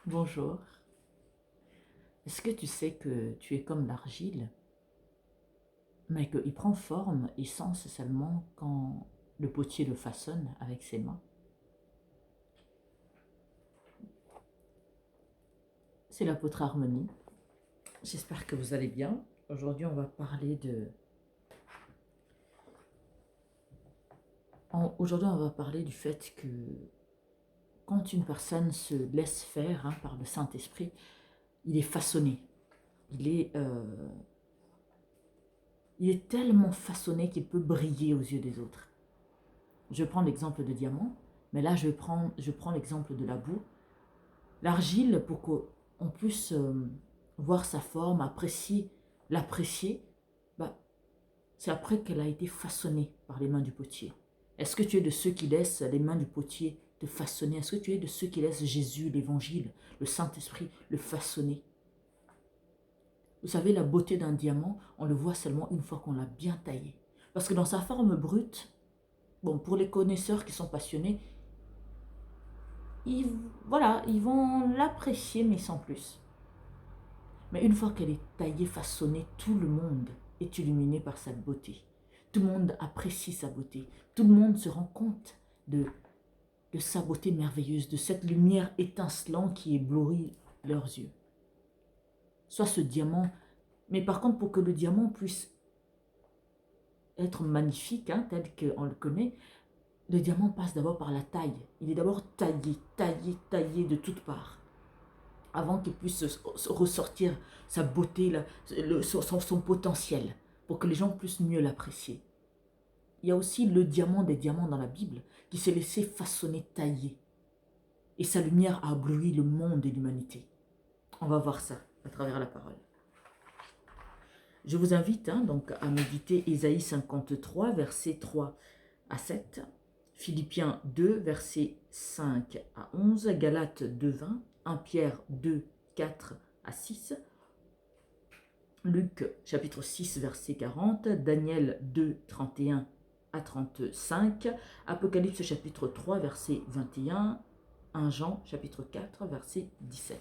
Bonjour. Est-ce que tu sais que tu es comme l'argile, mais qu'il prend forme et sens seulement quand le potier le façonne avec ses mains? C'est l'apôtre Harmonie. J'espère que vous allez bien. Aujourd'hui, on va parler du fait que quand une personne se laisse faire par le Saint-Esprit, il est façonné. Il est, euh, il est tellement façonné qu'il peut briller aux yeux des autres. Je prends l'exemple de diamant, mais là je prends l'exemple de la boue. L'argile, pour qu'on puisse voir sa forme, l'apprécier, bah, c'est après qu'elle a été façonnée par les mains du potier. Est-ce que tu es de ceux qui laissent les mains du potier te façonner? Est-ce que tu es de ceux qui laissent Jésus, l'Évangile, le Saint-Esprit le façonner? Vous savez, la beauté d'un diamant, on le voit seulement une fois qu'on l'a bien taillé. Parce que dans sa forme brute, bon, pour les connaisseurs qui sont passionnés, ils, voilà, ils vont l'apprécier, mais sans plus. Mais une fois qu'elle est taillée, façonnée, tout le monde est illuminé par sa beauté. Tout le monde apprécie sa beauté. Tout le monde se rend compte de sa beauté merveilleuse, de cette lumière étincelante qui éblouit leurs yeux. Soit ce diamant, mais par contre pour que le diamant puisse être magnifique, tel qu'on le connaît, le diamant passe d'abord par la taille. Il est d'abord taillé de toutes parts, avant qu'il puisse ressortir sa beauté, son potentiel, pour que les gens puissent mieux l'apprécier. Il y a aussi le diamant des diamants dans la Bible, qui s'est laissé façonner, tailler. Et sa lumière a ébloui le monde et l'humanité. On va voir ça à travers la parole. Je vous invite donc à méditer Ésaïe 53, versets 3 à 7, Philippiens 2, versets 5 à 11, Galates 2, 20, 1 Pierre 2, 4 à 6, Luc chapitre 6, verset 40, Daniel 2, 31 à 35, Apocalypse chapitre 3, verset 21, 1 Jean chapitre 4, verset 17.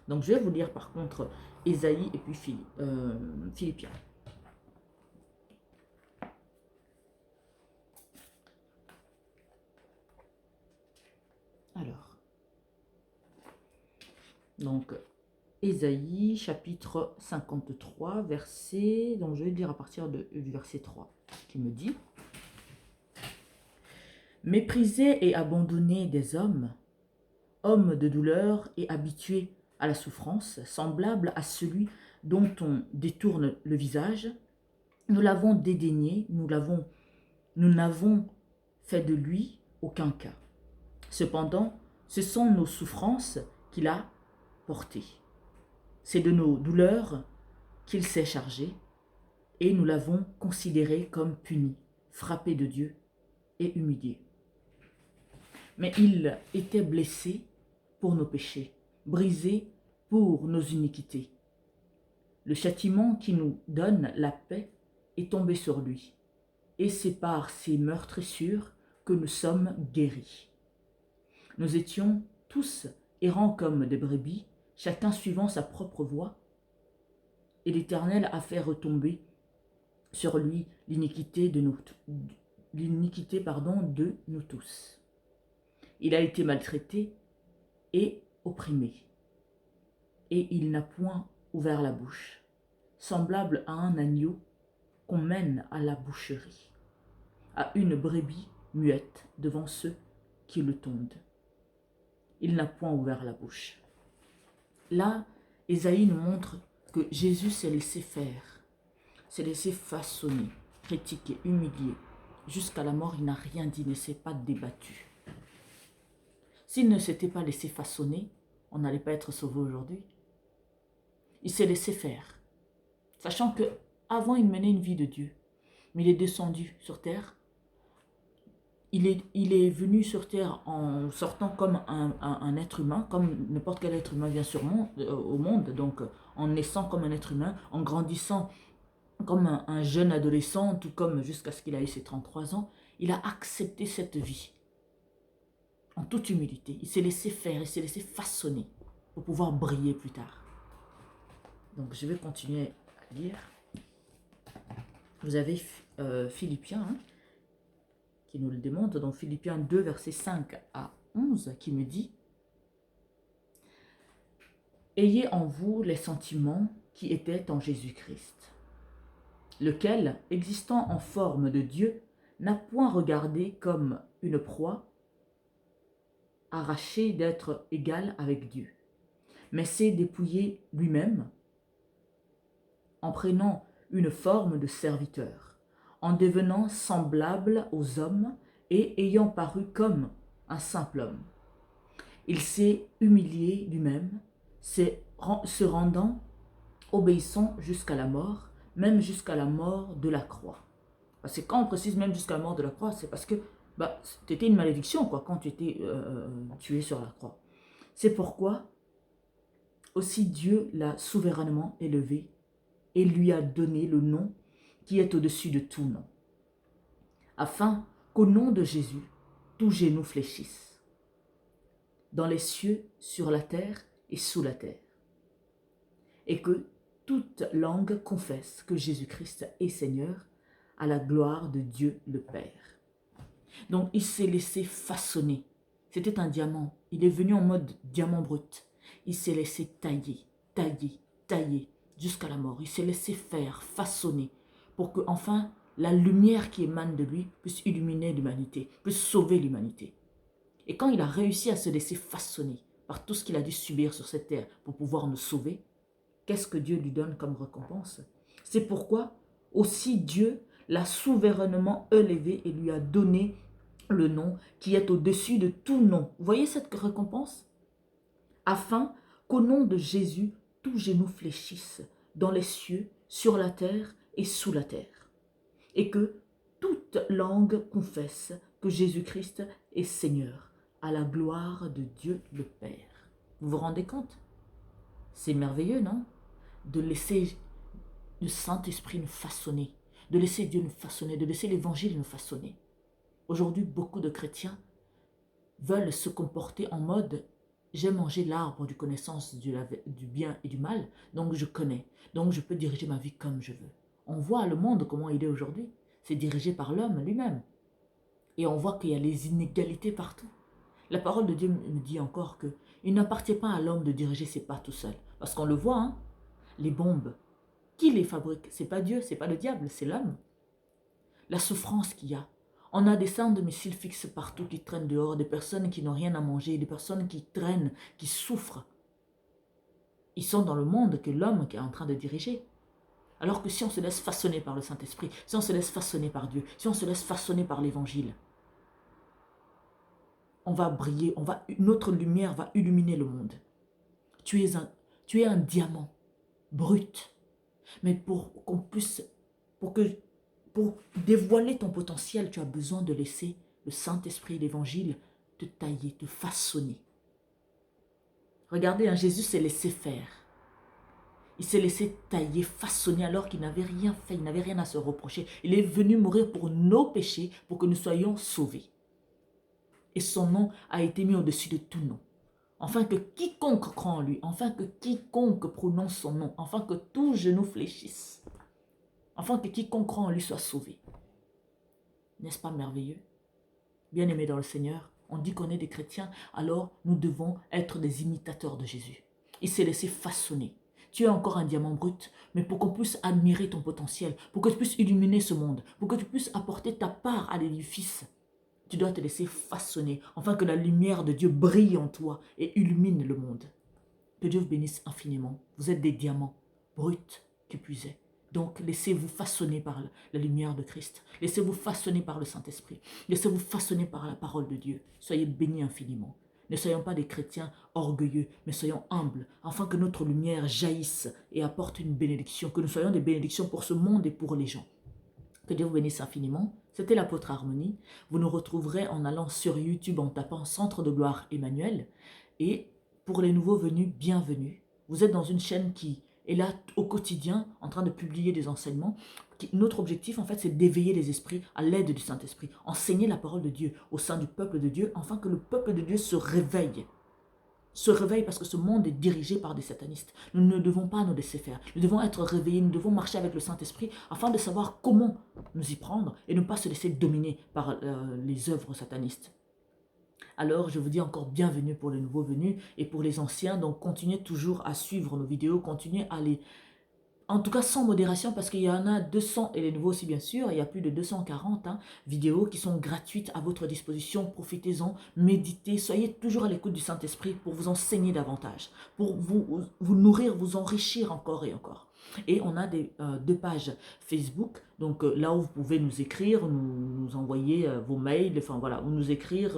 Donc je vais vous lire par contre Ésaïe et puis Philippiens. Alors, donc Ésaïe chapitre 53 verset, donc je vais lire à partir du verset 3 qui me dit: Méprisé et abandonné des hommes, homme de douleur et habitué à la souffrance, semblable à celui dont on détourne le visage, nous l'avons dédaigné, nous n'avons fait de lui aucun cas. Cependant, ce sont nos souffrances qu'il a portées. C'est de nos douleurs qu'il s'est chargé, et nous l'avons considéré comme puni, frappé de Dieu et humilié. Mais il était blessé pour nos péchés, brisé pour nos iniquités. Le châtiment qui nous donne la paix est tombé sur lui, et c'est par ses meurtrissures que nous sommes guéris. Nous étions tous errants comme des brebis, chacun suivant sa propre voie, et l'Éternel a fait retomber sur lui l'iniquité de nous tous. Il a été maltraité et opprimé, et il n'a point ouvert la bouche, semblable à un agneau qu'on mène à la boucherie, à une brebis muette devant ceux qui le tondent. Il n'a point ouvert la bouche. Là, Ésaïe nous montre que Jésus s'est laissé faire, s'est laissé façonner, critiquer, humilier. Jusqu'à la mort, il n'a rien dit, ne s'est pas débattu. S'il ne s'était pas laissé façonner, on n'allait pas être sauvé aujourd'hui. Il s'est laissé faire, sachant que avant il menait une vie de Dieu, mais il est descendu sur terre. Il est venu sur terre en sortant comme un être humain, comme n'importe quel être humain vient au monde, donc en naissant comme un être humain, en grandissant comme un jeune adolescent, tout comme jusqu'à ce qu'il ait ses 33 ans. Il a accepté cette vie en toute humilité. Il s'est laissé faire, il s'est laissé façonner. pour pouvoir briller plus tard. Donc, je vais continuer à lire. Vous avez Philippiens, hein, qui nous le démontre. Donc, Philippiens 2, versets 5 à 11, qui me dit « Ayez en vous les sentiments qui étaient en Jésus-Christ, lequel, existant en forme de Dieu, n'a point regardé comme une proie arrachée d'être égal avec Dieu, mais s'est dépouillé lui-même en prenant une forme de serviteur, en devenant semblable aux hommes et ayant paru comme un simple homme. Il s'est humilié lui-même, se rendant obéissant jusqu'à la mort, même jusqu'à la mort de la croix. » Parce que quand on précise même jusqu'à la mort de la croix, c'est parce que c'était une malédiction quand tu étais tué sur la croix. C'est pourquoi aussi Dieu l'a souverainement élevé et lui a donné le nom qui est au-dessus de tout nom, afin qu'au nom de Jésus, tout genou fléchisse, dans les cieux, sur la terre et sous la terre, et que toute langue confesse que Jésus-Christ est Seigneur, à la gloire de Dieu le Père. Donc il s'est laissé façonner. C'était un diamant. Il est venu en mode diamant brut. Il s'est laissé tailler, tailler, tailler jusqu'à la mort. Il s'est laissé faire, façonner, pour que enfin la lumière qui émane de lui puisse illuminer l'humanité, puisse sauver l'humanité. Et quand il a réussi à se laisser façonner par tout ce qu'il a dû subir sur cette terre pour pouvoir nous sauver, qu'est-ce que Dieu lui donne comme récompense? C'est pourquoi aussi Dieu l'a souverainement élevé et lui a donné le nom qui est au-dessus de tout nom. Vous voyez cette récompense? Afin qu'au nom de Jésus, tout genou fléchisse dans les cieux, sur la terre et sous la terre. Et que toute langue confesse que Jésus-Christ est Seigneur, à la gloire de Dieu le Père. Vous vous rendez compte? C'est merveilleux, non? De laisser le Saint-Esprit nous façonner, de laisser Dieu nous façonner, de laisser l'Évangile nous façonner. Aujourd'hui, beaucoup de chrétiens veulent se comporter en mode « j'ai mangé l'arbre du connaissance du bien et du mal, donc je connais, donc je peux diriger ma vie comme je veux. » On voit le monde comment il est aujourd'hui, c'est dirigé par l'homme lui-même. Et on voit qu'il y a les inégalités partout. La parole de Dieu me dit encore qu'il n'appartient pas à l'homme de diriger ses pas tout seul. Parce qu'on le voit, hein, les bombes, qui les fabrique? C'est pas Dieu, c'est pas le diable, c'est l'homme. La souffrance qu'il y a. On a des centres de missiles fixes partout qui traînent dehors, des personnes qui n'ont rien à manger, des personnes qui traînent, qui souffrent. Ils sont dans le monde que l'homme qui est en train de diriger. Alors que si on se laisse façonner par le Saint-Esprit, si on se laisse façonner par Dieu, si on se laisse façonner par l'Évangile, on va briller, notre lumière va illuminer le monde. Tu es un diamant brut. Mais pour dévoiler ton potentiel, tu as besoin de laisser le Saint-Esprit, l'Évangile, te tailler, te façonner. Regardez, hein, Jésus s'est laissé faire. Il s'est laissé tailler, façonner alors qu'il n'avait rien fait, il n'avait rien à se reprocher. Il est venu mourir pour nos péchés, pour que nous soyons sauvés. Et son nom a été mis au-dessus de tout nom. Afin que quiconque croit en lui, afin que quiconque prononce son nom, afin que tout genou fléchisse, afin que quiconque croit en lui soit sauvé. N'est-ce pas merveilleux? Bien-aimés dans le Seigneur, on dit qu'on est des chrétiens, alors nous devons être des imitateurs de Jésus. Il s'est laissé façonner. Tu es encore un diamant brut, mais pour qu'on puisse admirer ton potentiel, pour que tu puisses illuminer ce monde, pour que tu puisses apporter ta part à l'édifice, tu dois te laisser façonner, afin que la lumière de Dieu brille en toi et illumine le monde. Que Dieu vous bénisse infiniment. Vous êtes des diamants bruts qui puisaient. Donc, laissez-vous façonner par la lumière de Christ. Laissez-vous façonner par le Saint-Esprit. Laissez-vous façonner par la parole de Dieu. Soyez bénis infiniment. Ne soyons pas des chrétiens orgueilleux, mais soyons humbles, afin que notre lumière jaillisse et apporte une bénédiction, que nous soyons des bénédictions pour ce monde et pour les gens. Que Dieu vous bénisse infiniment. C'était l'apôtre Harmonie. Vous nous retrouverez en allant sur YouTube en tapant Centre de Gloire Emmanuel. Et pour les nouveaux venus, bienvenue. Vous êtes dans une chaîne qui est là au quotidien en train de publier des enseignements. Notre objectif, en fait, c'est d'éveiller les esprits à l'aide du Saint-Esprit. Enseigner la parole de Dieu au sein du peuple de Dieu, afin que le peuple de Dieu se réveille se réveille parce que ce monde est dirigé par des satanistes. Nous ne devons pas nous laisser faire. Nous devons être réveillés, nous devons marcher avec le Saint-Esprit afin de savoir comment nous y prendre et ne pas se laisser dominer par les œuvres satanistes. Alors, je vous dis encore bienvenue pour les nouveaux venus et pour les anciens. Donc, continuez toujours à suivre nos vidéos, continuez à les... En tout cas, sans modération, parce qu'il y en a 200, et les nouveaux aussi bien sûr, il y a plus de 240 vidéos qui sont gratuites à votre disposition. Profitez-en, méditez, soyez toujours à l'écoute du Saint-Esprit pour vous enseigner davantage, pour vous nourrir, vous enrichir encore et encore. Et on a deux pages Facebook, donc là où vous pouvez nous écrire, nous envoyer vos mails, enfin voilà, ou nous écrire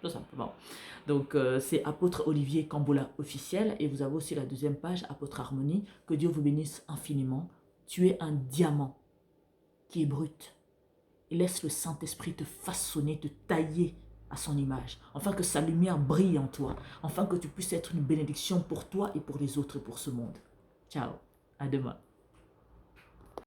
tout simplement. Donc c'est Apôtre Olivier Cambola officiel, et vous avez aussi la deuxième page, Apôtre Harmonie. Que Dieu vous bénisse infiniment. Tu es un diamant qui est brut, et laisse le Saint-Esprit te façonner, te tailler à son image, afin que sa lumière brille en toi, afin que tu puisses être une bénédiction pour toi et pour les autres et pour ce monde. Ciao, à demain.